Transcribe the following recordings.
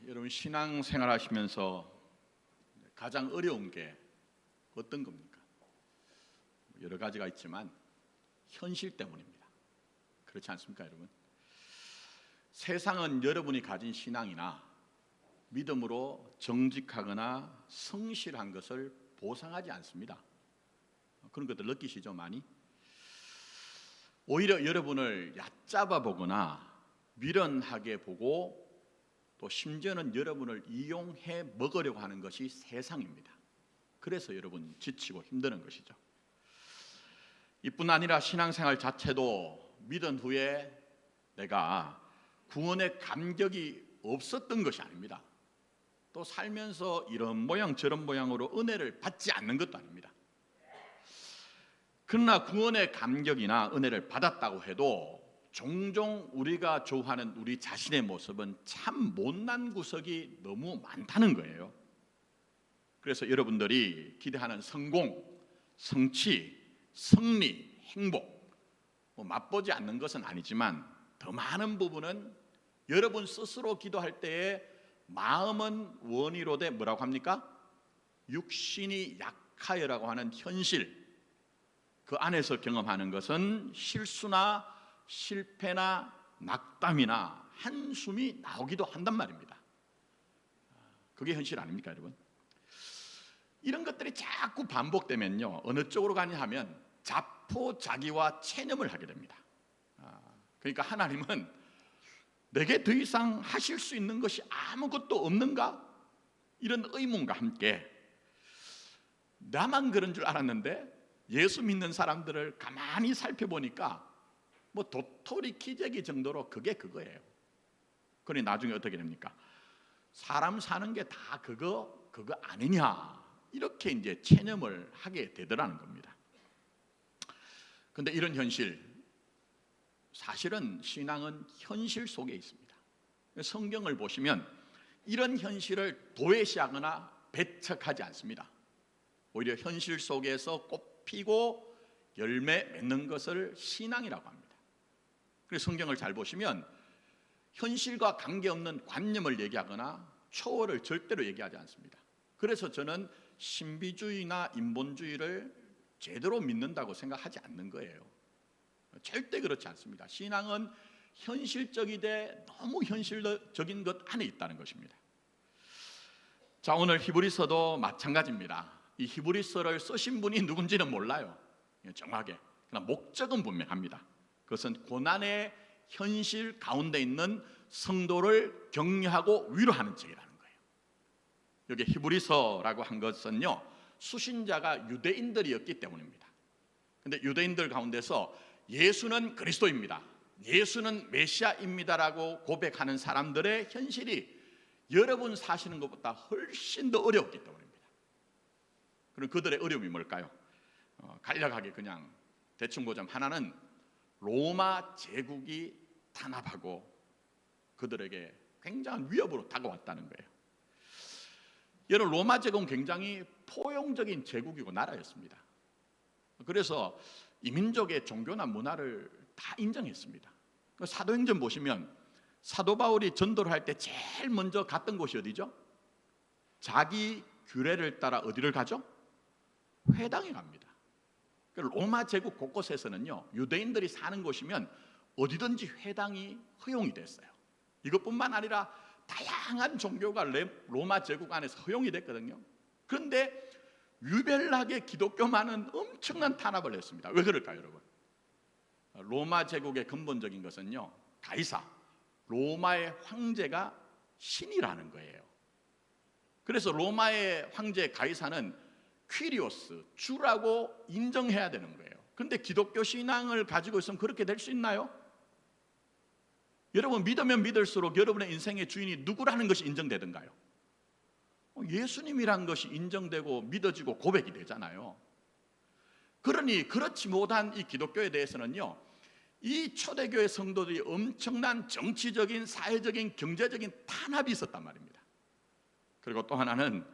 여러분 신앙생활 하시면서 가장 어려운 게 어떤 겁니까? 여러 가지가 있지만 현실 때문입니다. 그렇지 않습니까, 여러분? 세상은 여러분이 가진 신앙이나 믿음으로 정직하거나 성실한 것을 보상하지 않습니다. 그런 것들 느끼시죠, 많이? 오히려 여러분을 얕잡아 보거나 미련하게 보고 또 심지어는 여러분을 이용해 먹으려고 하는 것이 세상입니다. 그래서 여러분 지치고 힘드는 것이죠. 이뿐 아니라 신앙생활 자체도 믿은 후에 내가 구원의 감격이 없었던 것이 아닙니다. 또 살면서 이런 모양 저런 모양으로 은혜를 받지 않는 것도 아닙니다. 그러나 구원의 감격이나 은혜를 받았다고 해도 종종 우리가 좋아하는 우리 자신의 모습은 참 못난 구석이 너무 많다는 거예요. 그래서 여러분들이 기대하는 성공, 성취, 승리, 행복 맛보지 않는 것은 아니지만 더 많은 부분은 여러분 스스로 기도할 때에 마음은 원이로되 뭐라고 합니까? 육신이 약하여라고 하는 현실, 그 안에서 경험하는 것은 실수나 실패나 낙담이나 한숨이 나오기도 한단 말입니다. 그게 현실 아닙니까, 여러분? 이런 것들이 자꾸 반복되면요, 어느 쪽으로 가냐 하면 자포자기와 체념을 하게 됩니다. 그러니까 하나님은 내게 더 이상 하실 수 있는 것이 아무것도 없는가? 이런 의문과 함께 나만 그런 줄 알았는데 예수 믿는 사람들을 가만히 살펴보니까 뭐 도토리 키재기 정도로 그게 그거예요. 그러니 나중에 어떻게 됩니까? 사람 사는 게 다 그거 아니냐, 이렇게 이제 체념을 하게 되더라는 겁니다. 근데 이런 현실, 사실은 신앙은 현실 속에 있습니다. 성경을 보시면 이런 현실을 도외시하거나 배척하지 않습니다. 오히려 현실 속에서 꽃피고 열매 맺는 것을 신앙이라고 합니다. 그래서 성경을 잘 보시면 현실과 관계없는 관념을 얘기하거나 초월을 절대로 얘기하지 않습니다. 그래서 저는 신비주의나 인본주의를 제대로 믿는다고 생각하지 않는 거예요. 절대 그렇지 않습니다. 신앙은 현실적이되 너무 현실적인 것 안에 있다는 것입니다. 자, 오늘 히브리서도 마찬가지입니다. 이 히브리서를 쓰신 분이 누군지는 몰라요, 정확하게. 그러나 목적은 분명합니다. 그것은 고난의 현실 가운데 있는 성도를 격려하고 위로하는 책이라는 거예요. 여기 히브리서라고 한 것은요, 수신자가 유대인들이었기 때문입니다. 근데 유대인들 가운데서 예수는 그리스도입니다, 예수는 메시아입니다라고 고백하는 사람들의 현실이 여러분 사시는 것보다 훨씬 더 어려웠기 때문입니다. 그럼 그들의 어려움이 뭘까요? 간략하게 그냥 대충 보자면 하나는 로마 제국이 탄압하고 그들에게 굉장한 위협으로 다가왔다는 거예요. 여러분, 로마 제국은 굉장히 포용적인 제국이고 나라였습니다. 그래서 이민족의 종교나 문화를 다 인정했습니다. 사도행전 보시면 사도 바울이 전도를 할 때 제일 먼저 갔던 곳이 어디죠? 자기 규례를 따라 어디를 가죠? 회당에 갑니다. 로마 제국 곳곳에서는요, 유대인들이 사는 곳이면 어디든지 회당이 허용이 됐어요. 이것뿐만 아니라 다양한 종교가 로마 제국 안에서 허용이 됐거든요. 그런데 유별나게 기독교만은 엄청난 탄압을 했습니다. 왜 그럴까요, 여러분? 로마 제국의 근본적인 것은요, 가이사, 로마의 황제가 신이라는 거예요. 그래서 로마의 황제 가이사는 퀴리오스, 주라고 인정해야 되는 거예요. 그런데 기독교 신앙을 가지고 있으면 그렇게 될 수 있나요? 여러분, 믿으면 믿을수록 여러분의 인생의 주인이 누구라는 것이 인정되던가요? 예수님이란 것이 인정되고 믿어지고 고백이 되잖아요. 그러니 그렇지 못한 이 기독교에 대해서는요, 이 초대교회 성도들이 엄청난 정치적인, 사회적인, 경제적인 탄압이 있었단 말입니다. 그리고 또 하나는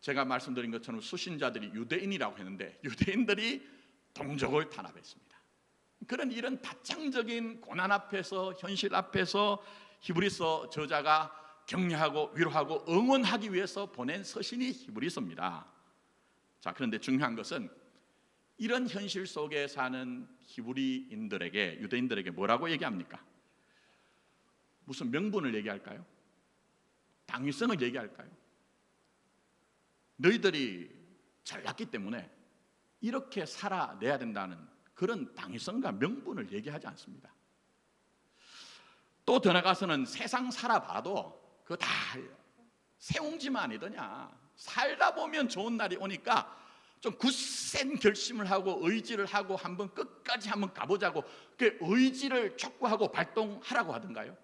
제가 말씀드린 것처럼 수신자들이 유대인이라고 했는데 유대인들이 동족을 탄압했습니다. 그런 이런 다층적인 고난 앞에서, 현실 앞에서 히브리서 저자가 격려하고 위로하고 응원하기 위해서 보낸 서신이 히브리서입니다. 자, 그런데 중요한 것은 이런 현실 속에 사는 히브리인들에게, 유대인들에게 뭐라고 얘기합니까? 무슨 명분을 얘기할까요? 당위성을 얘기할까요? 너희들이 잘났기 때문에 이렇게 살아내야 된다는 그런 당위성과 명분을 얘기하지 않습니다. 또 더 나가서는 세상 살아봐도 그거 다 세옹지만 아니더냐, 살다 보면 좋은 날이 오니까 좀 굳센 결심을 하고 의지를 하고 한번 끝까지 한번 가보자고, 그 의지를 촉구하고 발동하라고 하던가요?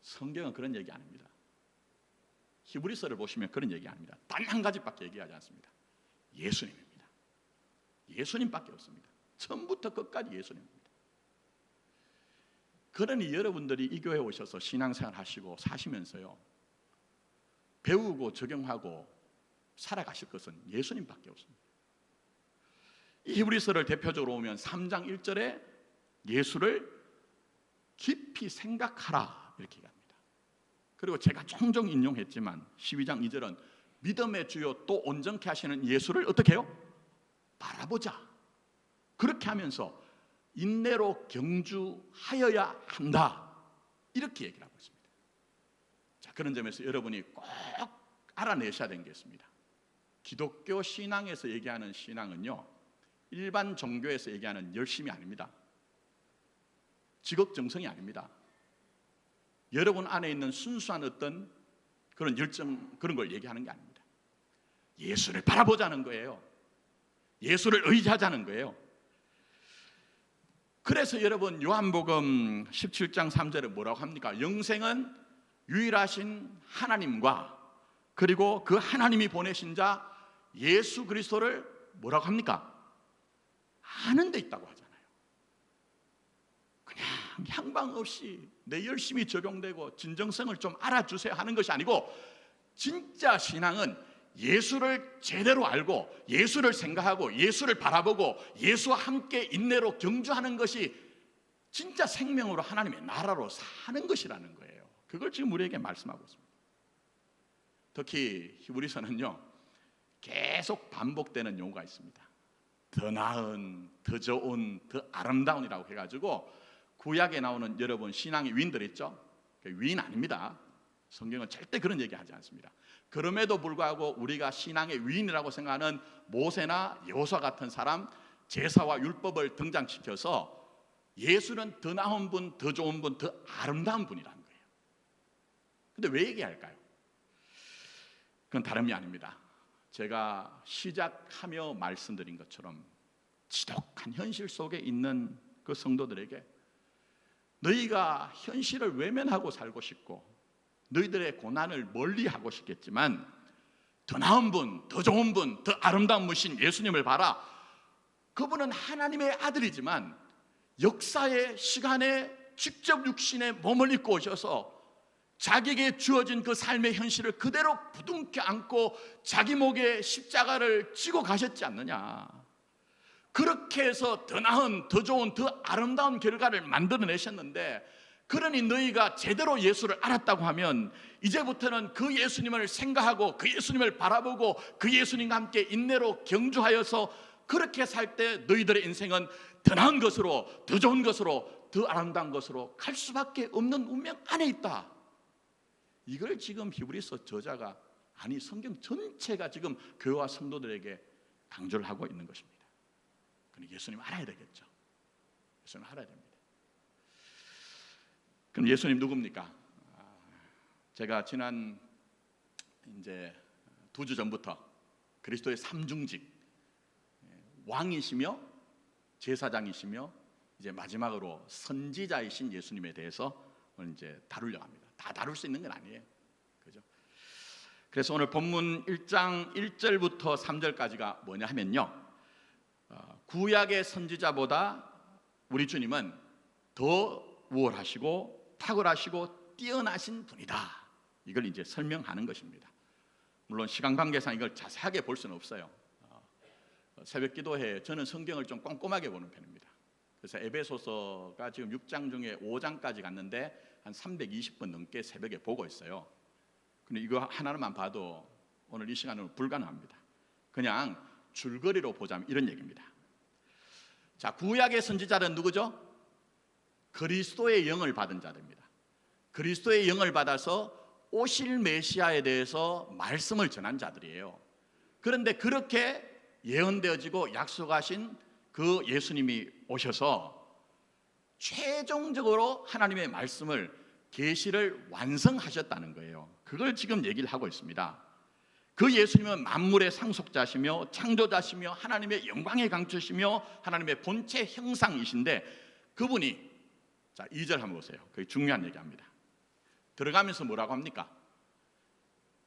성경은 그런 얘기 안 합니다. 히브리서를 보시면 그런 얘기 안 합니다. 단 한 가지밖에 얘기하지 않습니다. 예수님입니다. 예수님밖에 없습니다. 처음부터 끝까지 예수님입니다. 그러니 여러분들이 이 교회에 오셔서 신앙생활 하시고 사시면서요, 배우고 적용하고 살아가실 것은 예수님밖에 없습니다. 이 히브리서를 대표적으로 보면 3장 1절에 예수를 깊이 생각하라 이렇게 얘기합니다. 그리고 제가 종종 인용했지만 12장 2절은 믿음의 주요 또 온전케 하시는 예수를 어떻게 해요? 바라보자. 그렇게 하면서 인내로 경주하여야 한다, 이렇게 얘기를 하고 있습니다. 자, 그런 점에서 여러분이 꼭 알아내셔야 되는 게 있습니다. 기독교 신앙에서 얘기하는 신앙은요, 일반 종교에서 얘기하는 열심이 아닙니다. 지극정성이 아닙니다. 여러분 안에 있는 순수한 어떤 그런 열정, 그런 걸 얘기하는 게 아닙니다. 예수를 바라보자는 거예요. 예수를 의지하자는 거예요. 그래서 여러분 요한복음 17장 3절에 뭐라고 합니까? 영생은 유일하신 하나님과 그리고 그 하나님이 보내신 자 예수 그리스도를 뭐라고 합니까? 아는 데 있다고 하잖아요. 그냥 향방 없이 내 열심히 적용되고 진정성을 좀 알아주세요 하는 것이 아니고, 진짜 신앙은 예수를 제대로 알고 예수를 생각하고 예수를 바라보고 예수와 함께 인내로 경주하는 것이 진짜 생명으로 하나님의 나라로 사는 것이라는 거예요. 그걸 지금 우리에게 말씀하고 있습니다. 특히 히브리서는요, 계속 반복되는 용어가 있습니다. 더 나은, 더 좋은, 더 아름다운이라고 해가지고 구약에 나오는 여러분 신앙의 위인들 있죠? 위인 아닙니다. 성경은 절대 그런 얘기 하지 않습니다. 그럼에도 불구하고 우리가 신앙의 위인이라고 생각하는 모세나 여호수아 같은 사람, 제사와 율법을 등장시켜서 예수는 더 나은 분, 더 좋은 분, 더 아름다운 분이라는 거예요. 근데 왜 얘기할까요? 그건 다름이 아닙니다. 제가 시작하며 말씀드린 것처럼 지독한 현실 속에 있는 그 성도들에게 너희가 현실을 외면하고 살고 싶고 너희들의 고난을 멀리하고 싶겠지만 더 나은 분, 더 좋은 분, 더 아름다운 분이신 예수님을 봐라. 그분은 하나님의 아들이지만 역사의 시간에 직접 육신에 몸을 입고 오셔서 자기에게 주어진 그 삶의 현실을 그대로 부둥켜 안고 자기 목에 십자가를 지고 가셨지 않느냐. 그렇게 해서 더 나은, 더 좋은, 더 아름다운 결과를 만들어내셨는데, 그러니 너희가 제대로 예수를 알았다고 하면 이제부터는 그 예수님을 생각하고 그 예수님을 바라보고 그 예수님과 함께 인내로 경주하여서 그렇게 살 때 너희들의 인생은 더 나은 것으로, 더 좋은 것으로, 더 아름다운 것으로 갈 수밖에 없는 운명 안에 있다. 이걸 지금 히브리서 저자가, 아니 성경 전체가 지금 교회와 성도들에게 강조를 하고 있는 것입니다. 그러니 예수님 알아야 되겠죠. 예수님 알아야 됩니다. 그럼 예수님 누굽니까? 제가 지난 이제 2주 전부터 그리스도의 삼중직, 왕이시며 제사장이시며 이제 마지막으로 선지자이신 예수님에 대해서 오늘 이제 다루려고 합니다. 다 다룰 수 있는 건 아니에요. 그죠? 그래서 오늘 본문 1장 1절부터 3절까지가 뭐냐 하면요, 구약의 선지자보다 우리 주님은 더 우월하시고 탁월하시고 뛰어나신 분이다. 이걸 이제 설명하는 것입니다. 물론 시간 관계상 이걸 자세하게 볼 수는 없어요. 새벽 기도회 저는 성경을 좀 꼼꼼하게 보는 편입니다. 그래서 에베소서가 지금 6장 중에 5장까지 갔는데 한 320번 넘게 새벽에 보고 있어요. 근데 이거 하나만 봐도 오늘 이 시간은 불가능합니다. 그냥 줄거리로 보자면 이런 얘기입니다. 자, 구약의 선지자는 누구죠? 그리스도의 영을 받은 자들입니다. 그리스도의 영을 받아서 오실 메시아에 대해서 말씀을 전한 자들이에요. 그런데 그렇게 예언되어지고 약속하신 그 예수님이 오셔서 최종적으로 하나님의 말씀을 계시를 완성하셨다는 거예요. 그걸 지금 얘기를 하고 있습니다. 그 예수님은 만물의 상속자시며 창조자시며 하나님의 영광의 강주시며 하나님의 본체 형상이신데 그분이, 자 2절 한번 보세요. 그게 중요한 얘기합니다. 들어가면서 뭐라고 합니까?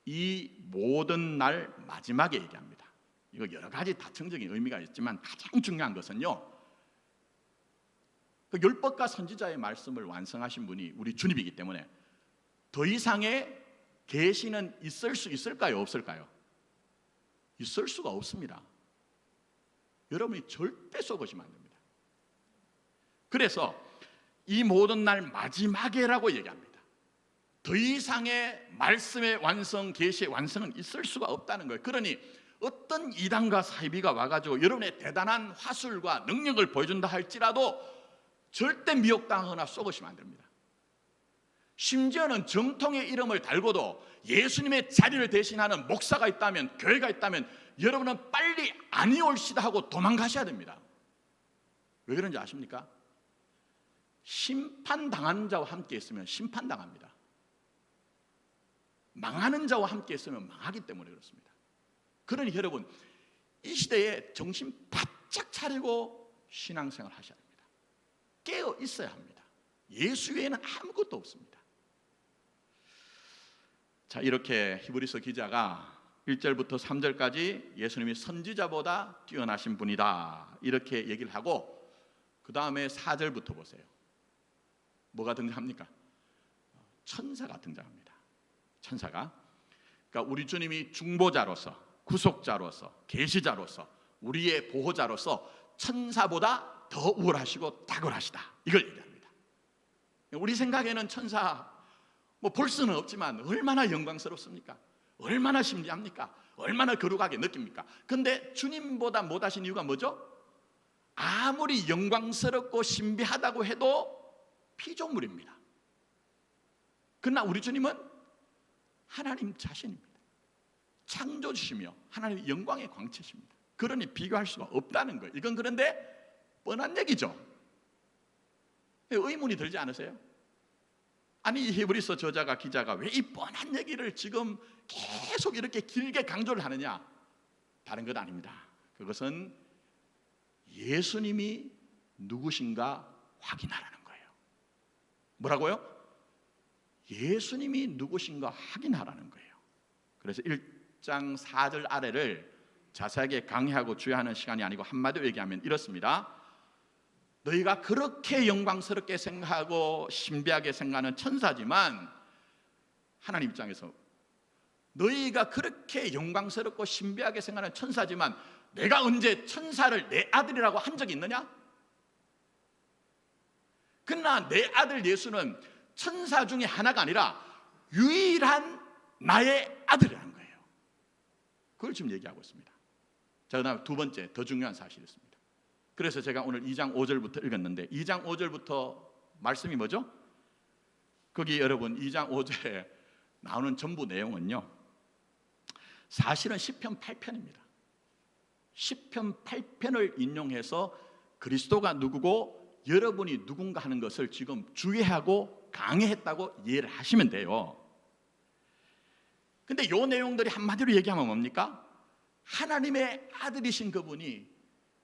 이 모든 날 마지막에 얘기합니다. 이거 여러 가지 다층적인 의미가 있지만 가장 중요한 것은요, 그 율법과 선지자의 말씀을 완성하신 분이 우리 주님이기 때문에 더 이상의 계시는 있을 수 있을까요? 없을까요? 있을 수가 없습니다. 여러분이 절대 속으시면 안 됩니다. 그래서 이 모든 날 마지막에라고 얘기합니다. 더 이상의 말씀의 완성, 계시의 완성은 있을 수가 없다는 거예요. 그러니 어떤 이단과 사이비가 와가지고 여러분의 대단한 화술과 능력을 보여준다 할지라도 절대 미혹당하거나 속으시면 안 됩니다. 심지어는 정통의 이름을 달고도 예수님의 자리를 대신하는 목사가 있다면, 교회가 있다면 여러분은 빨리 아니올시다 하고 도망가셔야 됩니다. 왜 그런지 아십니까? 심판당한 자와 함께 있으면 심판당합니다. 망하는 자와 함께 있으면 망하기 때문에 그렇습니다. 그러니 여러분, 이 시대에 정신 바짝 차리고 신앙생활 하셔야 됩니다. 깨어 있어야 합니다. 예수 외에는 아무것도 없습니다. 자, 이렇게 히브리서 기자가 1절부터 3절까지 예수님이 선지자보다 뛰어나신 분이다 이렇게 얘기를 하고, 그 다음에 4절부터 보세요. 뭐가 등장합니까? 천사가 등장합니다. 천사가, 그러니까 우리 주님이 중보자로서, 구속자로서, 계시자로서, 우리의 보호자로서 천사보다 더 우월하시고 탁월하시다 이걸 얘기합니다. 우리 생각에는 천사 뭐 볼 수는 없지만 얼마나 영광스럽습니까? 얼마나 신비합니까? 얼마나 거룩하게 느낍니까? 근데 주님보다 못하신 이유가 뭐죠? 아무리 영광스럽고 신비하다고 해도 피조물입니다. 그러나 우리 주님은 하나님 자신입니다. 창조주시며 하나님의 영광의 광채십니다. 그러니 비교할 수가 없다는 거예요. 이건 그런데 뻔한 얘기죠. 의문이 들지 않으세요? 아니, 이 히브리서 저자가, 기자가 왜 이 뻔한 얘기를 지금 계속 이렇게 길게 강조를 하느냐? 다른 것 아닙니다. 그것은 예수님이 누구신가 확인하라는 거예요. 뭐라고요? 예수님이 누구신가 확인하라는 거예요. 그래서 1장 4절 아래를 자세하게 강의하고 주의하는 시간이 아니고 한마디로 얘기하면 이렇습니다. 너희가 그렇게 영광스럽게 생각하고 신비하게 생각하는 천사지만 하나님 입장에서 너희가 그렇게 영광스럽고 신비하게 생각하는 천사지만 내가 언제 천사를 내 아들이라고 한 적이 있느냐? 그러나 내 아들 예수는 천사 중에 하나가 아니라 유일한 나의 아들이라는 거예요. 그걸 지금 얘기하고 있습니다. 자, 그다음 두 번째 더 중요한 사실이 있습니다. 그래서 제가 오늘 2장 5절부터 읽었는데 2장 5절부터 말씀이 뭐죠? 거기 여러분 2장 5절에 나오는 전부 내용은요, 사실은 시편 8편입니다. 시편 8편을 인용해서 그리스도가 누구고 여러분이 누군가 하는 것을 지금 주의하고 강의했다고 이해를 하시면 돼요. 근데 이 내용들이 한마디로 얘기하면 뭡니까? 하나님의 아들이신 그분이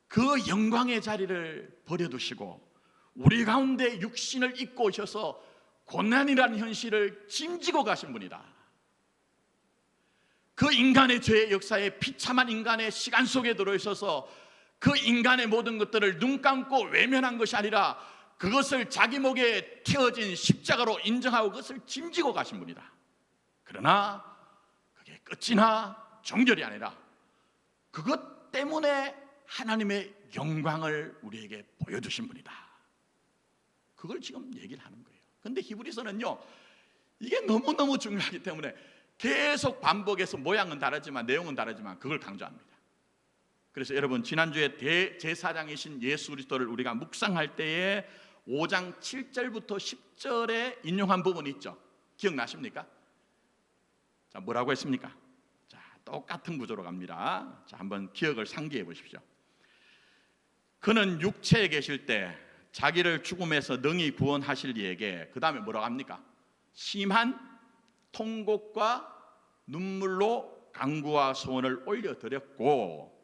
그 영광의 자리를 버려두시고 우리 가운데 육신을 입고 오셔서 고난이라는 현실을 짐지고 가신 분이다. 그 인간의 죄의 역사에 비참한 인간의 시간 속에 들어있어서 그 인간의 모든 것들을 눈 감고 외면한 것이 아니라 그것을 자기 목에 태워진 십자가로 인정하고 그것을 짐지고 가신 분이다. 그러나 그게 끝이나 종결이 아니라 그것 때문에 하나님의 영광을 우리에게 보여주신 분이다. 그걸 지금 얘기를 하는 거예요. 근데 히브리서는요, 이게 너무너무 중요하기 때문에 계속 반복해서 모양은 다르지만 내용은 다르지만 그걸 강조합니다. 그래서 여러분, 지난주에 대제사장이신 예수 그리스도를 우리가 묵상할 때에 5장 7절부터 10절에 인용한 부분이 있죠. 기억나십니까? 자, 뭐라고 했습니까? 자, 똑같은 구조로 갑니다. 자, 한번 기억을 상기해 보십시오. 그는 육체에 계실 때 자기를 죽음에서 능히 구원하실 이에게, 그 다음에 뭐라고 합니까? 심한 통곡과 눈물로 간구와 소원을 올려드렸고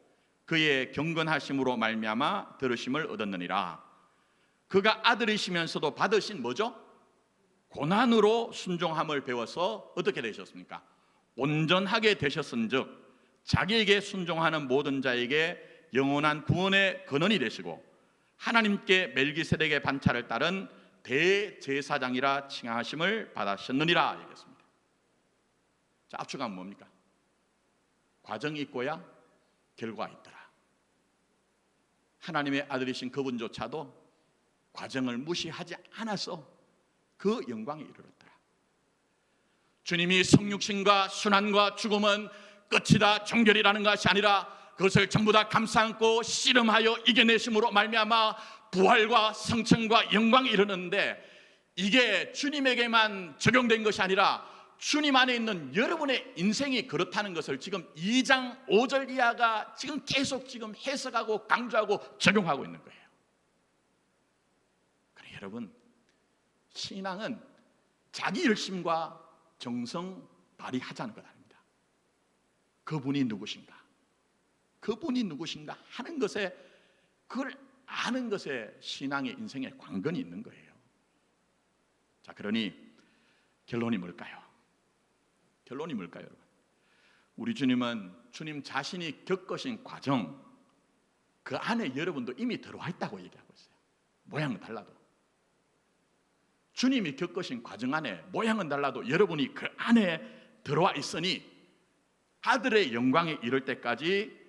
그의 경건하심으로 말미암아 들으심을 얻었느니라. 그가 아들이시면서도 받으신 뭐죠? 고난으로 순종함을 배워서 어떻게 되셨습니까? 온전하게 되셨은즉 자기에게 순종하는 모든 자에게 영원한 구원의 근원이 되시고 하나님께 멜기세덱의 반차를 따른 대제사장이라 칭하심을 받으셨느니라 얘기했습니다. 자, 압축하면 뭡니까? 과정이 있고야 결과가 있더라. 하나님의 아들이신 그분조차도 과정을 무시하지 않아서 그 영광에 이르렀더라. 주님이 성육신과 순환과 죽음은 끝이다, 종결이라는 것이 아니라 그것을 전부 다 감싸 안고 씨름하여 이겨내심으로 말미암아 부활과 성천과 영광에 이르는데, 이게 주님에게만 적용된 것이 아니라 주님 안에 있는 여러분의 인생이 그렇다는 것을 지금 2장 5절 이하가 지금 계속 지금 해석하고 강조하고 적용하고 있는 거예요. 그래, 여러분, 신앙은 자기 열심과 정성 발휘하자는 것 아닙니다. 그분이 누구신가? 그분이 누구신가 하는 것에, 그걸 아는 것에 신앙의 인생의 관건이 있는 거예요. 자, 그러니 결론이 뭘까요? 결론이 뭘까요, 여러분? 우리 주님은 주님 자신이 겪으신 과정, 그 안에 여러분도 이미 들어와 있다고 얘기하고 있어요. 모양은 달라도 주님이 겪으신 과정 안에 모양은 달라도 여러분이 그 안에 들어와 있으니 아들의 영광에 이를 때까지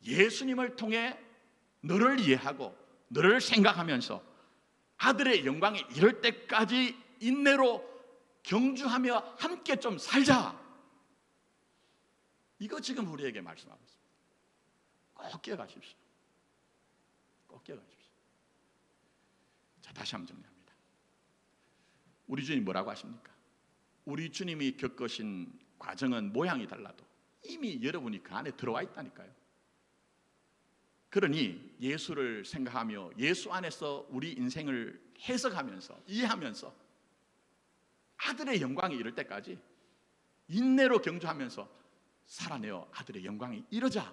예수님을 통해 너를 이해하고 너를 생각하면서 아들의 영광에 이를 때까지 인내로 경주하며 함께 좀 살자. 이거 지금 우리에게 말씀하고 있습니다. 꼭 기억하십시오. 꼭 기억하십시오. 자, 다시 한번 정리합니다. 우리 주님 뭐라고 하십니까? 우리 주님이 겪으신 과정은 모양이 달라도 이미 여러분이 그 안에 들어와 있다니까요. 그러니 예수를 생각하며 예수 안에서 우리 인생을 해석하면서 이해하면서 아들의 영광에 이를 때까지 인내로 경주하면서 살아내어 아들의 영광에 이르자.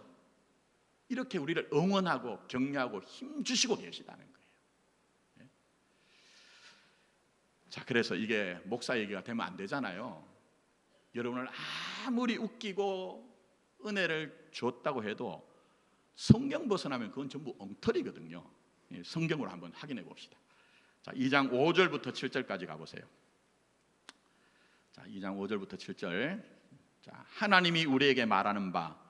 이렇게 우리를 응원하고 격려하고 힘주시고 계시다는 거예요. 자, 그래서 이게 목사 얘기가 되면 안 되잖아요. 여러분을 아무리 웃기고 은혜를 줬다고 해도 성경 벗어나면 그건 전부 엉터리거든요. 성경으로 한번 확인해 봅시다. 자, 2장 5절부터 7절까지 가보세요. 자, 2장 5절부터 7절. 자, 하나님이 우리에게 말하는 바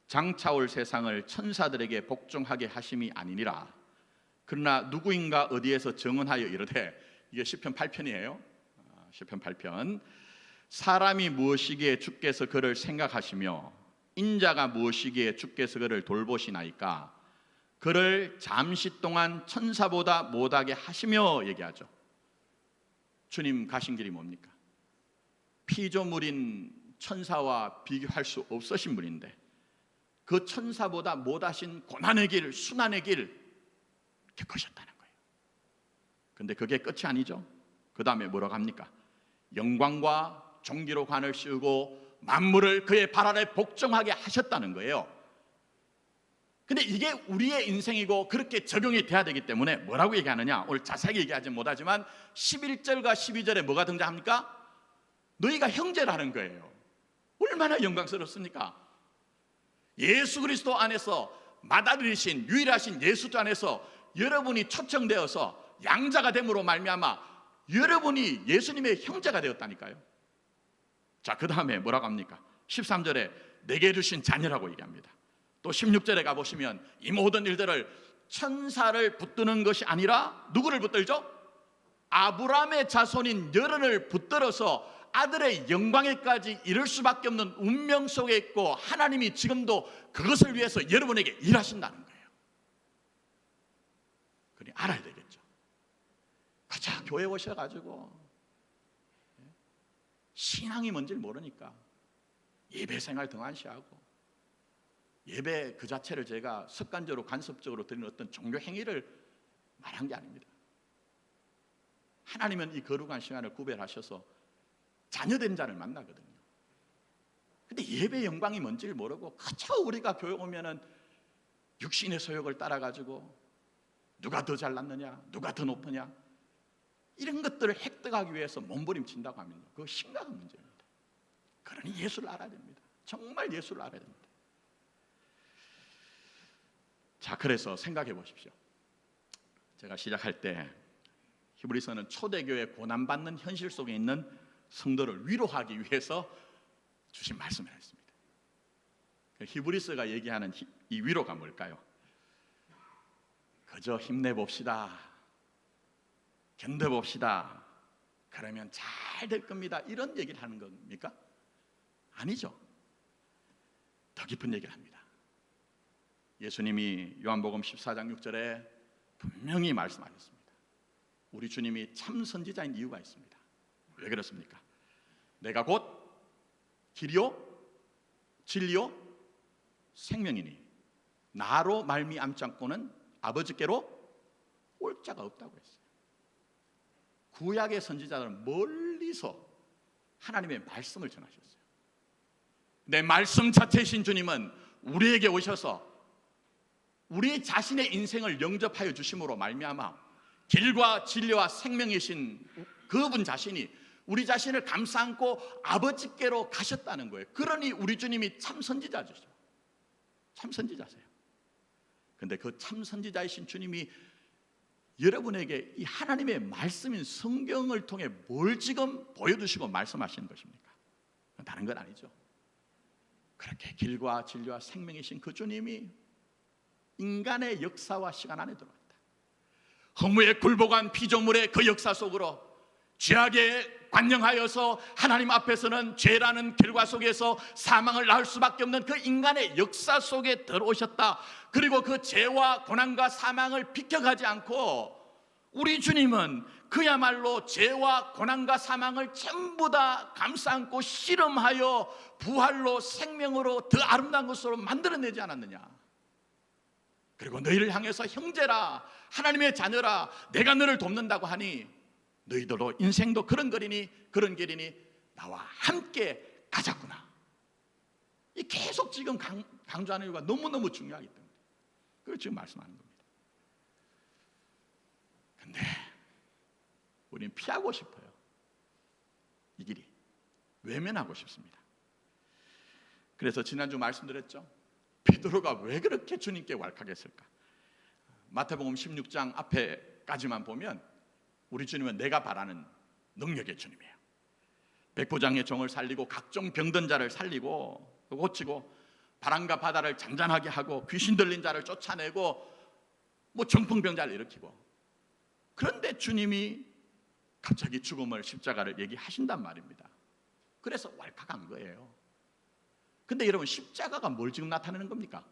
장차 올 세상을 천사들에게 복종하게 하심이 아니니라. 그러나 누구인가 어디에서 증언하여 이르되, 이게 시편 8편이에요. 시편 8편. 사람이 무엇이기에 주께서 그를 생각하시며 인자가 무엇이기에 주께서 그를 돌보시나이까. 그를 잠시 동안 천사보다 못하게 하시며 얘기하죠. 주님 가신 길이 뭡니까? 피조물인 천사와 비교할 수 없으신 분인데 그 천사보다 못하신 고난의 길, 순환의 길 겪으셨다는 거예요. 근데 그게 끝이 아니죠. 그 다음에 뭐라고 합니까? 영광과 존귀로 관을 씌우고 만물을 그의 발 아래 복종하게 하셨다는 거예요. 근데 이게 우리의 인생이고 그렇게 적용이 돼야 되기 때문에 뭐라고 얘기하느냐, 오늘 자세하게 얘기하지 못하지만 11절과 12절에 뭐가 등장합니까? 너희가 형제라는 거예요. 얼마나 영광스럽습니까? 예수 그리스도 안에서 맏아들이신 유일하신 예수 안에서 여러분이 초청되어서 양자가 됨으로 말미암아 여러분이 예수님의 형제가 되었다니까요. 자, 그 다음에 뭐라고 합니까? 13절에 내게 주신 자녀라고 얘기합니다. 또 16절에 가보시면 이 모든 일들을 천사를 붙드는 것이 아니라 누구를 붙들죠? 아브라함의 자손인 여론을 붙들어서 아들의 영광에까지 이를 수밖에 없는 운명 속에 있고, 하나님이 지금도 그것을 위해서 여러분에게 일하신다는 거예요. 그러니 알아야 되겠죠. 그저 교회 오셔가지고 신앙이 뭔지를 모르니까 예배 생활 등한시하고, 예배 그 자체를 제가 습관적으로 간섭적으로 드리는 어떤 종교 행위를 말한 게 아닙니다. 하나님은 이 거룩한 시간을 구별하셔서 자녀된 자를 만나거든요. 근데 예배 영광이 뭔지를 모르고 그저 우리가 교회 오면은 육신의 소욕을 따라가지고 누가 더 잘났느냐, 누가 더 높으냐, 이런 것들을 획득하기 위해서 몸부림친다고 하면요, 그거 심각한 문제입니다. 그러니 예수를 알아야 됩니다. 정말 예수를 알아야 됩니다. 자, 그래서 생각해 보십시오. 제가 시작할 때 히브리서는 초대교회 고난받는 현실 속에 있는 성도를 위로하기 위해서 주신 말씀을 했습니다. 히브리서가 얘기하는 이 위로가 뭘까요? 그저 힘내봅시다, 견뎌봅시다, 그러면 잘 될 겁니다, 이런 얘기를 하는 겁니까? 아니죠. 더 깊은 얘기를 합니다. 예수님이 요한복음 14장 6절에 분명히 말씀하셨습니다. 우리 주님이 참 선지자인 이유가 있습니다. 왜 그렇습니까? 내가 곧 길이요 진리요 생명이니 나로 말미암지 않고는 아버지께로 올 자가 없다고 했어요. 구약의 선지자들은 멀리서 하나님의 말씀을 전하셨어요. 내 말씀 자체이신 주님은 우리에게 오셔서 우리 자신의 인생을 영접하여 주심으로 말미암아 길과 진리와 생명이신 그분 자신이 우리 자신을 감싸 안고 아버지께로 가셨다는 거예요. 그러니 우리 주님이 참 선지자죠. 참 선지자세요. 근데 그 참 선지자이신 주님이 여러분에게 이 하나님의 말씀인 성경을 통해 뭘 지금 보여주시고 말씀하시는 것입니까? 다른 건 아니죠. 그렇게 길과 진리와 생명이신 그 주님이 인간의 역사와 시간 안에 들어왔다. 허무에 굴복한 피조물의 그 역사 속으로 죄악에 관영하여서 하나님 앞에서는 죄라는 결과 속에서 사망을 낳을 수밖에 없는 그 인간의 역사 속에 들어오셨다. 그리고 그 죄와 고난과 사망을 비켜가지 않고 우리 주님은 그야말로 죄와 고난과 사망을 전부 다 감싸 안고 씨름하여 부활로 생명으로 더 아름다운 것으로 만들어내지 않았느냐. 그리고 너희를 향해서 형제라, 하나님의 자녀라, 내가 너를 돕는다고 하니 너희들도 인생도 그런 길이니 나와 함께 가자꾸나. 이 계속 지금 강조하는 이유가 너무너무 중요하기 때문에 그걸 지금 말씀하는 겁니다. 근데 우리는 피하고 싶어요. 이 길이 외면하고 싶습니다. 그래서 지난주 말씀드렸죠. 베드로가 왜 그렇게 주님께 왈칵했을까? 마태복음 16장 앞에까지만 보면 우리 주님은 내가 바라는 능력의 주님이에요. 백부장의 종을 살리고 각종 병든 자를 살리고 고치고 바람과 바다를 잔잔하게 하고 귀신 들린 자를 쫓아내고 정풍병자를 일으키고, 그런데 주님이 갑자기 죽음을, 십자가를 얘기하신단 말입니다. 그래서 왈칵한 거예요. 근데 여러분, 십자가가 뭘 지금 나타내는 겁니까?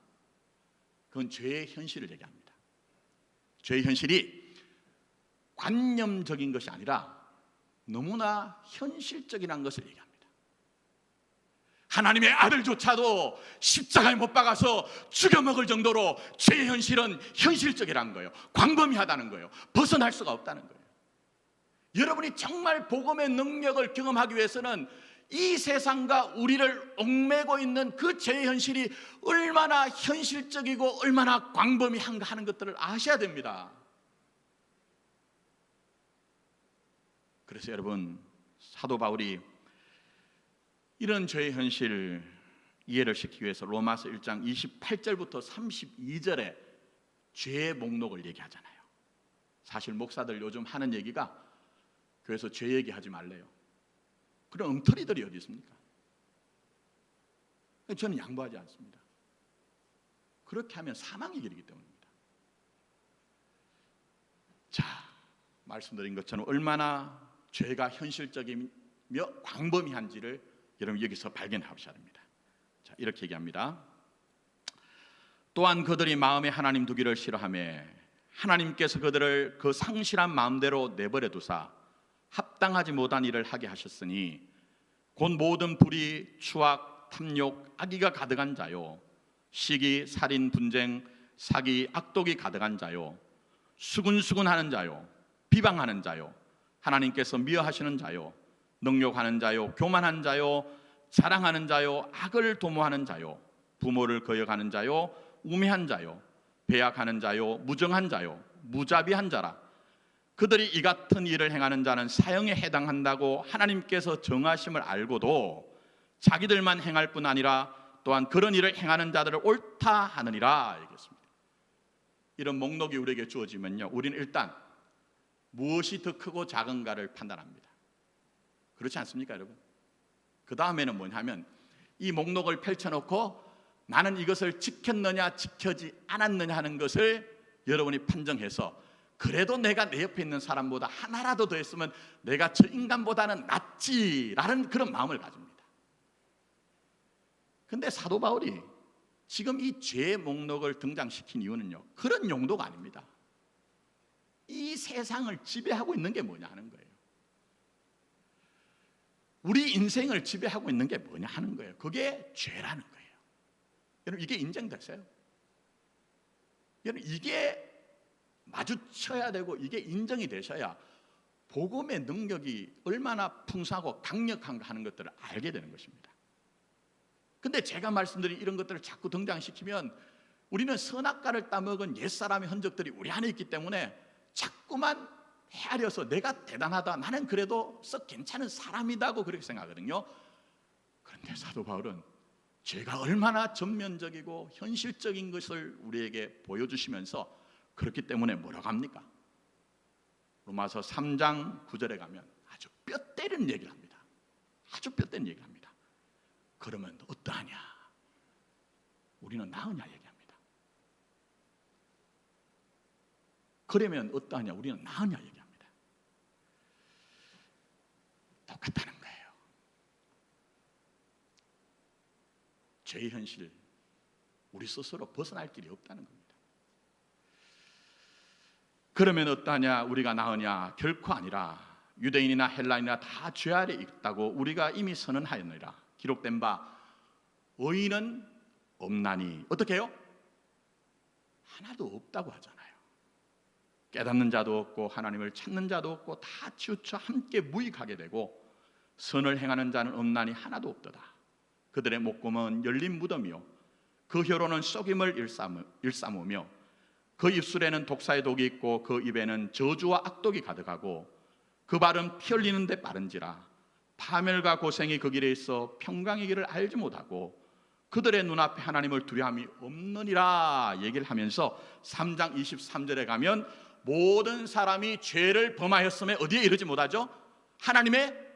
그건 죄의 현실을 얘기합니다. 죄의 현실이 관념적인 것이 아니라 너무나 현실적이라는 것을 얘기합니다. 하나님의 아들조차도 십자가에 못 박아서 죽여먹을 정도로 죄의 현실은 현실적이라는 거예요. 광범위하다는 거예요. 벗어날 수가 없다는 거예요. 여러분이 정말 복음의 능력을 경험하기 위해서는 이 세상과 우리를 얽매고 있는 그 죄의 현실이 얼마나 현실적이고 얼마나 광범위한가 하는 것들을 아셔야 됩니다. 그래서 여러분, 사도 바울이 이런 죄의 현실 이해를 시키기 위해서 로마서 1장 28절부터 32절에 죄의 목록을 얘기하잖아요. 사실 목사들 요즘 하는 얘기가 교회에서 죄 얘기하지 말래요. 그런 엉터리들이 어디 있습니까? 저는 양보하지 않습니다. 그렇게 하면 사망의 길이기 때문입니다. 자, 말씀드린 것처럼 얼마나 죄가 현실적이며 광범위한지를 여러분 여기서 발견하셔야 합니다. 자, 이렇게 얘기합니다. 또한 그들이 마음에 하나님 두기를 싫어하며 하나님께서 그들을 그 상실한 마음대로 내버려 두사 합당하지 못한 일을 하게 하셨으니 곧 모든 불의, 추악, 탐욕, 악의가 가득한 자요, 시기, 살인, 분쟁, 사기, 악독이 가득한 자요, 수군수군하는 자요, 비방하는 자요, 하나님께서 미워하시는 자요, 능욕하는 자요, 교만한 자요, 자랑하는 자요, 악을 도모하는 자요, 부모를 거역하는 자요, 우매한 자요, 배약하는 자요, 무정한 자요, 무자비한 자라. 그들이 이 같은 일을 행하는 자는 사형에 해당한다고 하나님께서 정하심을 알고도 자기들만 행할 뿐 아니라 또한 그런 일을 행하는 자들을 옳다 하느니라 얘기했습니다. 이런 목록이 우리에게 주어지면요, 우리는 일단 무엇이 더 크고 작은가를 판단합니다. 그렇지 않습니까, 여러분? 그 다음에는 뭐냐면 이 목록을 펼쳐놓고 나는 이것을 지켰느냐 지켜지 않았느냐 하는 것을 여러분이 판정해서 그래도 내가 내 옆에 있는 사람보다 하나라도 더 했으면 내가 저 인간보다는 낫지라는 그런 마음을 가집니다. 근데 사도 바울이 지금 이 죄의 목록을 등장시킨 이유는요, 그런 용도가 아닙니다. 이 세상을 지배하고 있는 게 뭐냐 하는 거예요. 우리 인생을 지배하고 있는 게 뭐냐 하는 거예요. 그게 죄라는 거예요. 여러분, 이게 인정되세요? 여러분, 이게 마주쳐야 되고 이게 인정이 되셔야 복음의 능력이 얼마나 풍성하고 강력한가 하는 것들을 알게 되는 것입니다. 근데 제가 말씀드린 이런 것들을 자꾸 등장시키면 우리는 선악과를 따먹은 옛사람의 흔적들이 우리 안에 있기 때문에 자꾸만 헤아려서 내가 대단하다, 나는 그래도 썩 괜찮은 사람이다고 그렇게 생각하거든요. 그런데 사도 바울은 죄가 얼마나 전면적이고 현실적인 것을 우리에게 보여주시면서 그렇기 때문에 뭐라고 합니까? 로마서 3장 9절에 가면 아주 뼈 때리는 얘기를 합니다. 아주 뼈 때리는 얘기를 합니다. 그러면 어떠하냐? 우리는 나으냐 얘기합니다. 그러면 어떠하냐? 우리는 나으냐 얘기합니다. 똑같다는 거예요. 죄의 현실, 우리 스스로 벗어날 길이 없다는 겁니다. 그러면 어떠하냐? 우리가 나으냐? 결코 아니라 유대인이나 헬라인이나 다 죄 아래 있다고 우리가 이미 선언하였느니라. 기록된 바 의인은 없나니 어떻게 해요? 하나도 없다고 하잖아요. 깨닫는 자도 없고 하나님을 찾는 자도 없고 다 치우쳐 함께 무익하게 되고 선을 행하는 자는 없나니 하나도 없도다. 그들의 목구멍은 열린 무덤이요 그 혀로는 썩임을 일삼으며 그 입술에는 독사의 독이 있고 그 입에는 저주와 악독이 가득하고 그 발은 피 흘리는 데 빠른지라. 파멸과 고생이 그 길에 있어 평강의 길을 알지 못하고 그들의 눈앞에 하나님을 두려움이 없느니라 얘기를 하면서 3장 23절에 가면 모든 사람이 죄를 범하였음에 어디에 이르지 못하죠? 하나님의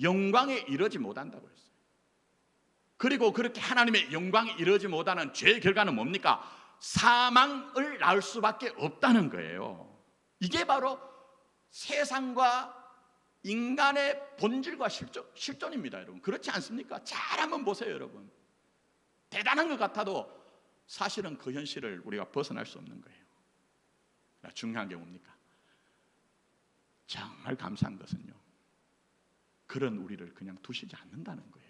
영광에 이르지 못한다고 했어요. 그리고 그렇게 하나님의 영광에 이르지 못하는 죄의 결과는 뭡니까? 사망을 낳을 수밖에 없다는 거예요. 이게 바로 세상과 인간의 본질과 실존입니다, 여러분. 그렇지 않습니까? 잘 한번 보세요, 여러분. 대단한 것 같아도 사실은 그 현실을 우리가 벗어날 수 없는 거예요. 중요한 게 뭡니까? 정말 감사한 것은요, 그런 우리를 그냥 두시지 않는다는 거예요.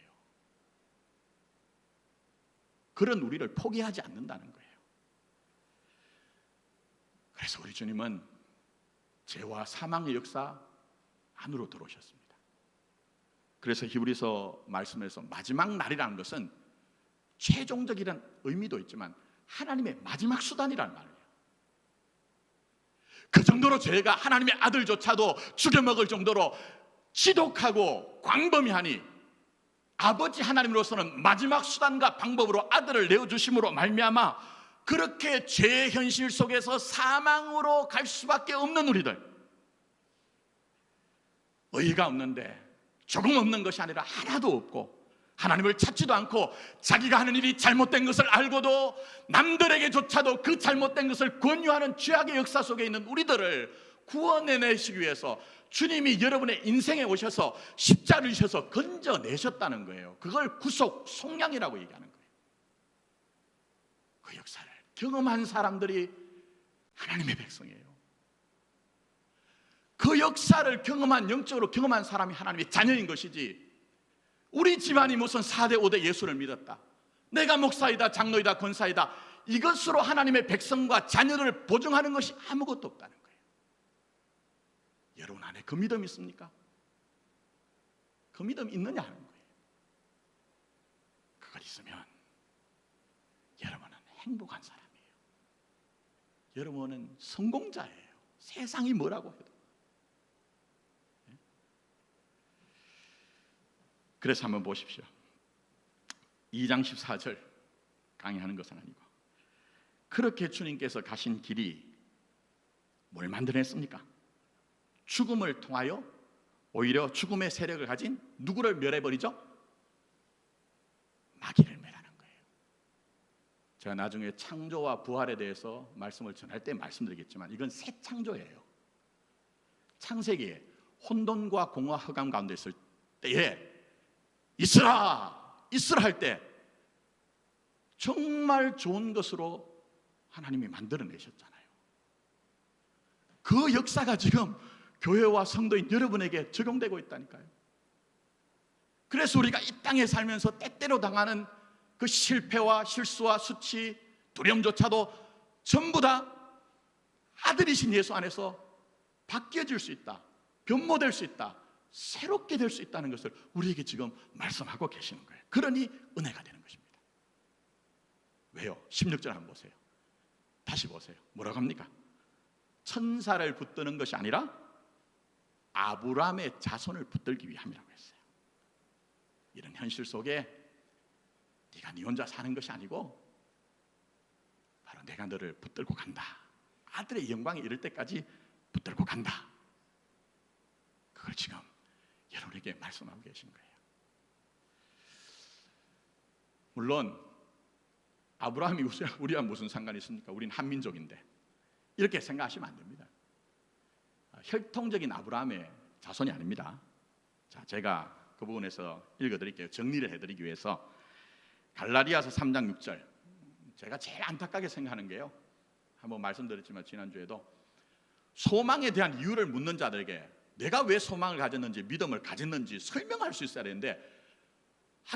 그런 우리를 포기하지 않는다는 거예요. 그래서 우리 주님은 죄와 사망의 역사 안으로 들어오셨습니다. 그래서 히브리서 말씀에서 마지막 날이라는 것은 최종적이라는 의미도 있지만 하나님의 마지막 수단이라는 말이에요. 그 정도로 죄가 하나님의 아들조차도 죽여먹을 정도로 지독하고 광범위하니 아버지 하나님으로서는 마지막 수단과 방법으로 아들을 내어주심으로 말미암아 그렇게 죄의 현실 속에서 사망으로 갈 수밖에 없는 우리들, 의의가 없는데 조금 없는 것이 아니라 하나도 없고 하나님을 찾지도 않고 자기가 하는 일이 잘못된 것을 알고도 남들에게조차도 그 잘못된 것을 권유하는 죄악의 역사 속에 있는 우리들을 구원해내시기 위해서 주님이 여러분의 인생에 오셔서 십자를 지셔서 건져내셨다는 거예요. 그걸 구속, 속량이라고 얘기하는 거예요. 그 역사를 경험한 사람들이 하나님의 백성이에요. 그 역사를 경험한, 영적으로 경험한 사람이 하나님의 자녀인 것이지, 우리 집안이 무슨 4대 5대 예수를 믿었다, 내가 목사이다, 장로이다, 권사이다, 이것으로 하나님의 백성과 자녀를 보증하는 것이 아무것도 없다는 거예요. 여러분 안에 그 믿음 있습니까? 그 믿음 있느냐 하는 거예요. 그걸 있으면 여러분은 행복한 사람이에요. 여러분은 성공자예요. 세상이 뭐라고 해도. 그래서 한번 보십시오. 2장 14절 강의하는 것은 아니고, 그렇게 주님께서 가신 길이 뭘 만들어냈습니까? 죽음을 통하여 오히려 죽음의 세력을 가진 누구를 멸해버리죠? 마귀를 멸하는 거예요. 제가 나중에 창조와 부활에 대해서 말씀을 전할 때 말씀드리겠지만, 이건 새 창조예요. 창세기에 혼돈과 공허 흑암 가운데 있을 때에 있으라 할 때 정말 좋은 것으로 하나님이 만들어내셨잖아요. 그 역사가 지금 교회와 성도인 여러분에게 적용되고 있다니까요. 그래서 우리가 이 땅에 살면서 때때로 당하는 그 실패와 실수와 수치, 두려움조차도 전부 다 아들이신 예수 안에서 바뀌어질 수 있다, 변모될 수 있다, 새롭게 될 수 있다는 것을 우리에게 지금 말씀하고 계시는 거예요. 그러니 은혜가 되는 것입니다. 왜요? 16절 한번 보세요. 다시 보세요. 뭐라고 합니까? 천사를 붙드는 것이 아니라 아브라함의 자손을 붙들기 위함이라고 했어요. 이런 현실 속에 네가 네 혼자 사는 것이 아니고 바로 내가 너를 붙들고 간다, 아들의 영광에 이를 때까지 붙들고 간다, 그걸 지금 여러분에게 말씀하고 계신 거예요. 물론 아브라함이 우리와 무슨 상관이 있습니까? 우린 한민족인데, 이렇게 생각하시면 안 됩니다. 혈통적인 아브라함의 자손이 아닙니다. 자, 제가 그 부분에서 읽어드릴게요. 정리를 해드리기 위해서 갈라디아서 3장 6절, 제가 제일 안타깝게 생각하는 게요, 한번 말씀드렸지만 지난주에도 소망에 대한 이유를 묻는 자들에게 내가 왜 소망을 가졌는지, 믿음을 가졌는지 설명할 수 있어야 되는데,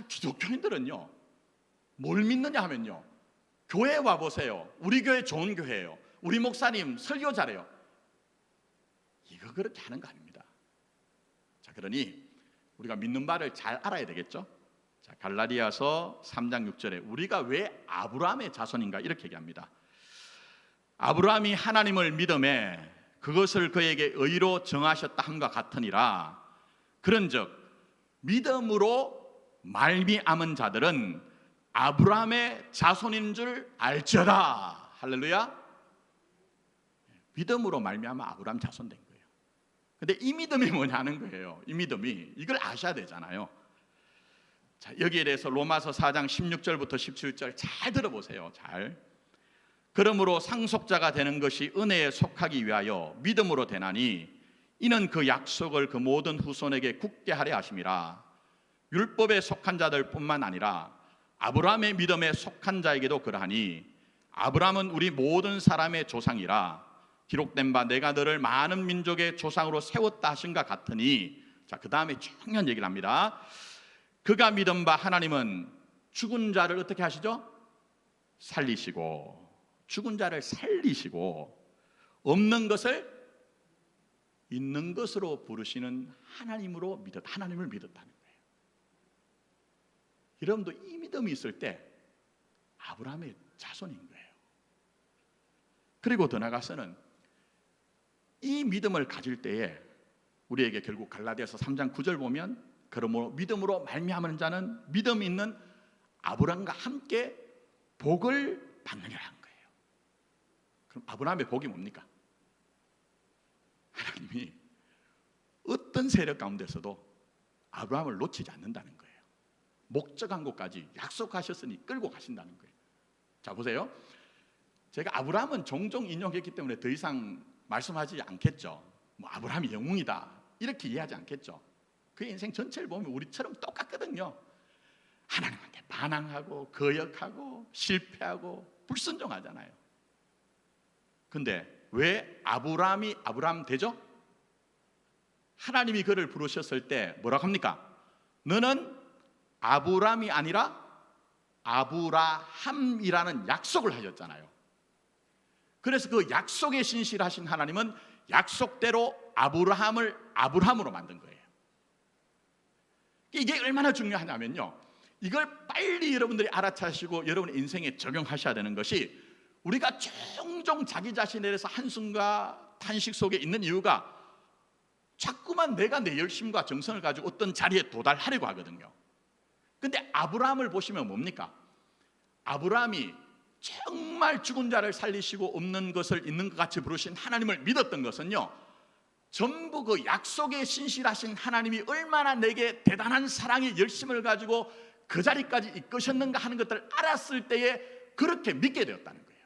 기독교인들은요 뭘 믿느냐 하면요, 교회 와보세요, 우리 교회 좋은 교회예요, 우리 목사님 설교 잘해요, 이거 그렇게 하는 거 아닙니다. 자, 그러니 우리가 믿는 바를 잘 알아야 되겠죠. 자, 갈라디아서 3장 6절에 우리가 왜 아브라함의 자손인가 이렇게 얘기합니다. 아브라함이 하나님을 믿음에 그것을 그에게 의로 정하셨다 함과 같으니라. 그런즉 믿음으로 말미암은 자들은 아브라함의 자손인 줄 알지어다. 할렐루야. 믿음으로 말미암아 아브라함 자손 된 거예요. 근데 이 믿음이 뭐냐는 거예요. 이 믿음이, 이걸 아셔야 되잖아요. 자, 여기에 대해서 로마서 4장 16절부터 17절 잘 들어보세요. 잘. 그러므로 상속자가 되는 것이 은혜에 속하기 위하여 믿음으로 되나니, 이는 그 약속을 그 모든 후손에게 굳게 하려 하심이라. 율법에 속한 자들 뿐만 아니라 아브라함의 믿음에 속한 자에게도 그러하니, 아브라함은 우리 모든 사람의 조상이라. 기록된 바 내가 너를 많은 민족의 조상으로 세웠다 하신가 같으니. 자, 그 다음에 중요한 얘기를 합니다. 그가 믿은 바 하나님은 죽은 자를 어떻게 하시죠? 살리시고, 죽은 자를 살리시고 없는 것을 있는 것으로 부르시는 하나님을 믿었다는 거예요. 여러분도 이 믿음이 있을 때 아브라함의 자손인 거예요. 그리고 더 나아가서는 이 믿음을 가질 때에 우리에게 결국 갈라디아서 3장 9절 보면, 그러므로 믿음으로 말미암은 자는 믿음이 있는 아브라함과 함께 복을 받느니라. 그럼 아브라함의 복이 뭡니까? 하나님이 어떤 세력 가운데서도 아브라함을 놓치지 않는다는 거예요. 목적한 곳까지 약속하셨으니 끌고 가신다는 거예요. 자, 보세요. 제가 아브라함은 종종 인용했기 때문에 더 이상 말씀하지 않겠죠. 뭐 아브라함이 영웅이다 이렇게 이해하지 않겠죠. 그의 인생 전체를 보면 우리처럼 똑같거든요. 하나님한테 반항하고 거역하고 실패하고 불순종하잖아요. 근데 왜 아브라함이 아브라함 되죠? 하나님이 그를 부르셨을 때 뭐라고 합니까? 너는 아브라함이 아니라 아브라함이라는 약속을 하셨잖아요. 그래서 그 약속에 신실하신 하나님은 약속대로 아브라함을 아브라함으로 만든 거예요. 이게 얼마나 중요하냐면요, 이걸 빨리 여러분들이 알아차시고 여러분의 인생에 적용하셔야 되는 것이, 우리가 종종 자기 자신에 대해서 한숨과 탄식 속에 있는 이유가 자꾸만 내가 내 열심과 정성을 가지고 어떤 자리에 도달하려고 하거든요. 근데 아브라함을 보시면 뭡니까? 아브라함이 정말 죽은 자를 살리시고 없는 것을 있는 것 같이 부르신 하나님을 믿었던 것은요, 전부 그 약속에 신실하신 하나님이 얼마나 내게 대단한 사랑의 열심을 가지고 그 자리까지 이끄셨는가 하는 것들을 알았을 때에 그렇게 믿게 되었다는 거예요.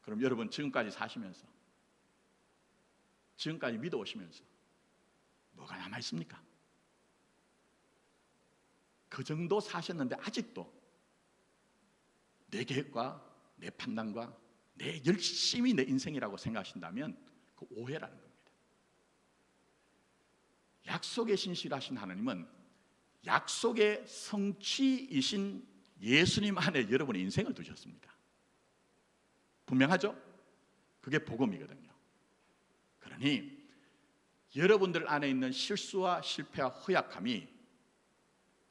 그럼 여러분 지금까지 사시면서, 지금까지 믿어오시면서 뭐가 남아있습니까? 그 정도 사셨는데 아직도 내 계획과 내 판단과 내 열심이 내 인생이라고 생각하신다면 그 오해라는 겁니다. 약속에 신실하신 하나님은 약속의 성취이신 예수님 안에 여러분의 인생을 두셨습니다. 분명하죠? 그게 복음이거든요. 그러니 여러분들 안에 있는 실수와 실패와 허약함이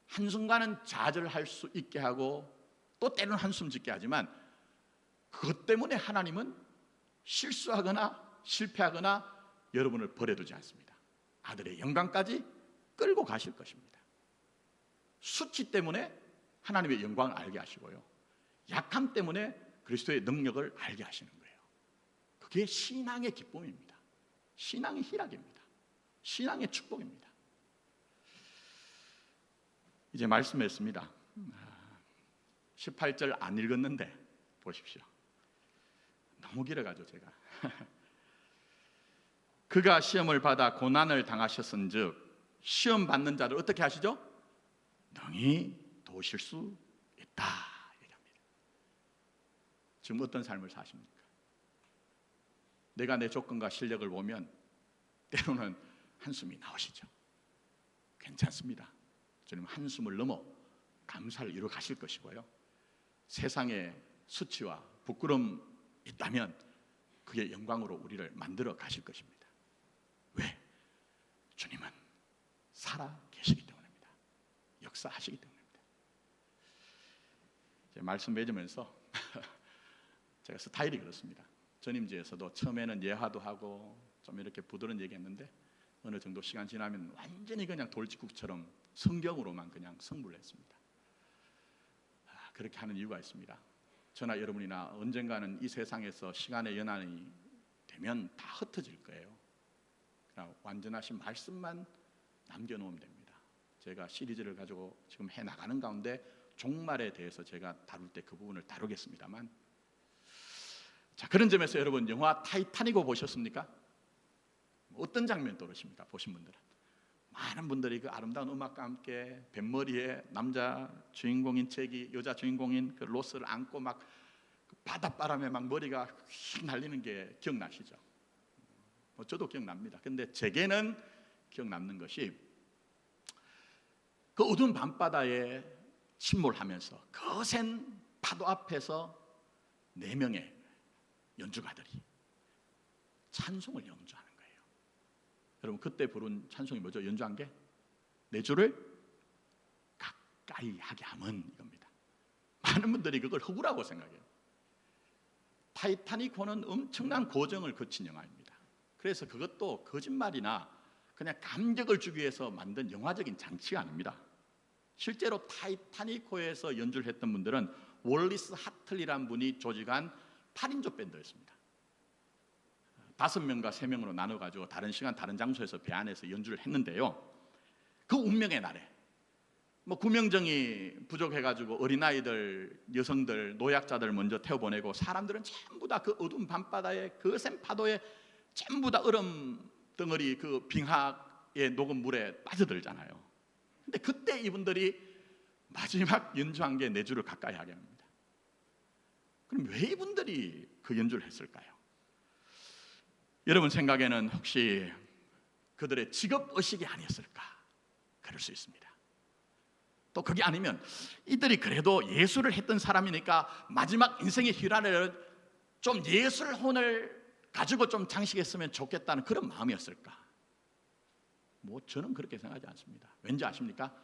한순간은 좌절할 수 있게 하고 또 때로는 한숨 짓게 하지만, 그것 때문에 하나님은 실수하거나 실패하거나 여러분을 버려두지 않습니다. 아들의 영광까지 끌고 가실 것입니다. 수치 때문에 하나님의 영광을 알게 하시고요, 약함 때문에 그리스도의 능력을 알게 하시는 거예요. 그게 신앙의 기쁨입니다. 신앙의 희락입니다. 신앙의 축복입니다. 이제 말씀했습니다. 18절 안 읽었는데 보십시오. 너무 길어가지고 제가 그가 시험을 받아 고난을 당하셨은즉 시험 받는 자를 어떻게 하시죠? 능히 도우실 수 있다 얘기합니다. 지금 어떤 삶을 사십니까? 내가 내 조건과 실력을 보면 때로는 한숨이 나오시죠. 괜찮습니다. 주님 한숨을 넘어 감사를 이루어 가실 것이고요, 세상에 수치와 부끄러움 있다면 그게 영광으로 우리를 만들어 가실 것입니다. 왜? 주님은 살아 계시기 때문입니다. 역사하시기 때문입니다. 제 말씀 맺으면서 제가 스타일이 그렇습니다. 전임지에서도 처음에는 예화도 하고 좀 이렇게 부드러운 얘기했는데 어느 정도 시간 지나면 완전히 그냥 돌직구처럼 성경으로만 그냥 승부를 했습니다. 그렇게 하는 이유가 있습니다. 저나 여러분이나 언젠가는 이 세상에서 시간의 연한이 되면 다 흩어질 거예요. 그냥 완전하신 말씀만 남겨놓으면 됩니다. 제가 시리즈를 가지고 지금 해나가는 가운데 종말에 대해서 제가 다룰 때 그 부분을 다루겠습니다만, 자, 그런 점에서 여러분 영화 타이타닉을 보셨습니까? 어떤 장면 떠오르십니까? 보신 분들은 많은 분들이 그 아름다운 음악과 함께 뱃머리에 남자 주인공인 잭이 여자 주인공인 그 로스를 안고 막 바닷바람에 막 머리가 휙 날리는 게 기억나시죠? 저도 기억납니다. 근데 제게는 기억 남는 것이 그 어두운 밤바다에 침몰하면서 거센 파도 앞에서 4명의 연주가들이 찬송을 연주하는 거예요. 여러분 그때 부른 찬송이 뭐죠? 연주한 게 내 주를 가까이 하게 함은 이겁니다. 많은 분들이 그걸 허구라고 생각해요. 타이타닉호는 엄청난 고정을 거친 영화입니다. 그래서 그것도 거짓말이나 그냥 감격을 주기 위해서 만든 영화적인 장치가 아닙니다. 실제로 타이타닉호에서 연주를 했던 분들은 월리스 하틀리라는 분이 조직한 8인조 밴드였습니다. 5명과 3명으로 나눠가지고 다른 시간 다른 장소에서 배 안에서 연주를 했는데요, 그 운명의 날에 뭐 구명정이 부족해가지고 어린아이들, 여성들, 노약자들 먼저 태워보내고 사람들은 전부 다 그 어두운 밤바다에 거센 파도에 전부 다 얼음 덩어리 그 빙하의 녹은 물에 빠져들잖아요. 근데 그때 이분들이 마지막 연주한 게 내 주를 가까이 하게 합니다. 그럼 왜 이분들이 그 연주를 했을까요? 여러분 생각에는 혹시 그들의 직업의식이 아니었을까? 그럴 수 있습니다. 또 그게 아니면 이들이 그래도 예술을 했던 사람이니까 마지막 인생의 희란을 좀 예술혼을 가지고 좀 장식했으면 좋겠다는 그런 마음이었을까? 뭐 저는 그렇게 생각하지 않습니다. 왠지 아십니까?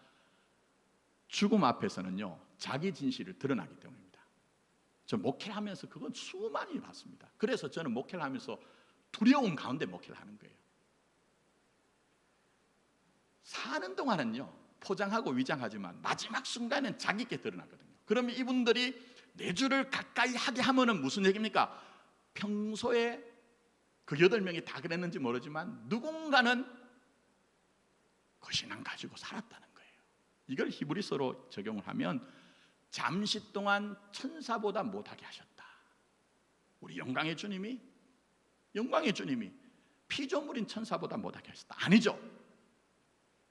죽음 앞에서는요 자기 진실을 드러나기 때문입니다. 저 목회를 하면서 그건 수많이 봤습니다. 그래서 저는 목회를 하면서 두려움 가운데 목회를 하는 거예요. 사는 동안은요 포장하고 위장하지만 마지막 순간은 자기께 드러나거든요. 그러면 이분들이 내 주를 가까이 하게 하면은 무슨 얘기입니까? 평소에 그 8명이 다 그랬는지 모르지만 누군가는 그 신앙 가지고 살았다는 거예요. 이걸 히브리서로 적용을 하면 잠시 동안 천사보다 못하게 하셨다. 우리 영광의 주님이 피조물인 천사보다 못하게 하셨다. 아니죠.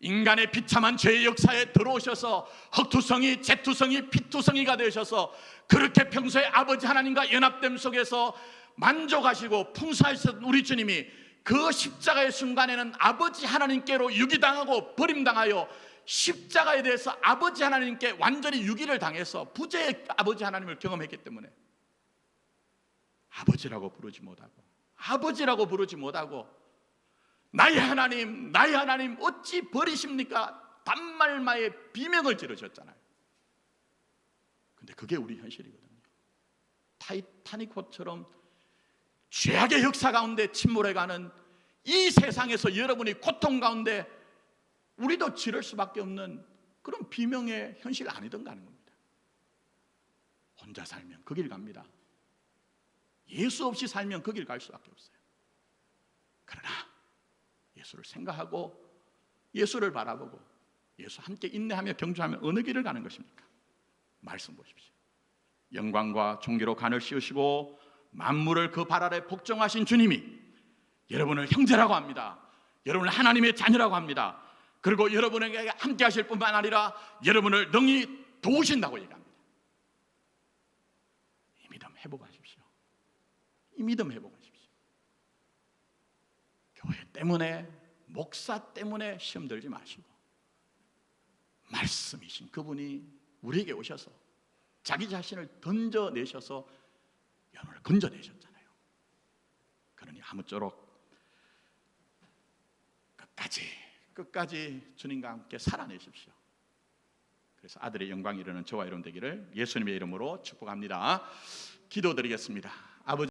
인간의 비참한 죄의 역사에 들어오셔서 흙투성이, 재투성이, 피투성이가 되셔서 그렇게 평소에 아버지 하나님과 연합됨 속에서 만족하시고 풍성하셨던 우리 주님이 그 십자가의 순간에는 아버지 하나님께로 유기당하고 버림당하여 십자가에 대해서 아버지 하나님께 완전히 유기를 당해서 부재의 아버지 하나님을 경험했기 때문에 아버지라고 부르지 못하고 나의 하나님 어찌 버리십니까? 단말마의 비명을 지르셨잖아요. 근데 그게 우리 현실이거든요. 타이타닉호처럼 죄악의 역사 가운데 침몰해가는 이 세상에서 여러분이 고통 가운데 우리도 지를 수밖에 없는 그런 비명의 현실 아니던가 하는 겁니다. 혼자 살면 그 길 갑니다. 예수 없이 살면 그 길 갈 수밖에 없어요. 그러나 예수를 생각하고 예수를 바라보고 예수 함께 인내하며 경주하며 어느 길을 가는 것입니까? 말씀 보십시오. 영광과 존귀로 간을 씌우시고 만물을 그 발 아래 복종하신 주님이 여러분을 형제라고 합니다. 여러분을 하나님의 자녀라고 합니다. 그리고 여러분에게 함께 하실 뿐만 아니라 여러분을 능히 도우신다고 얘기합니다. 이 믿음 회복하십시오. 교회 때문에, 목사 때문에 시험 들지 마시고 말씀이신 그분이 우리에게 오셔서 자기 자신을 던져내셔서 여러분을 건져내셨잖아요. 그러니 아무쪼록 끝까지 주님과 함께 살아내십시오. 그래서 아들의 영광이 이르는 저와 여러분 되기를 예수님의 이름으로 축복합니다. 기도드리겠습니다.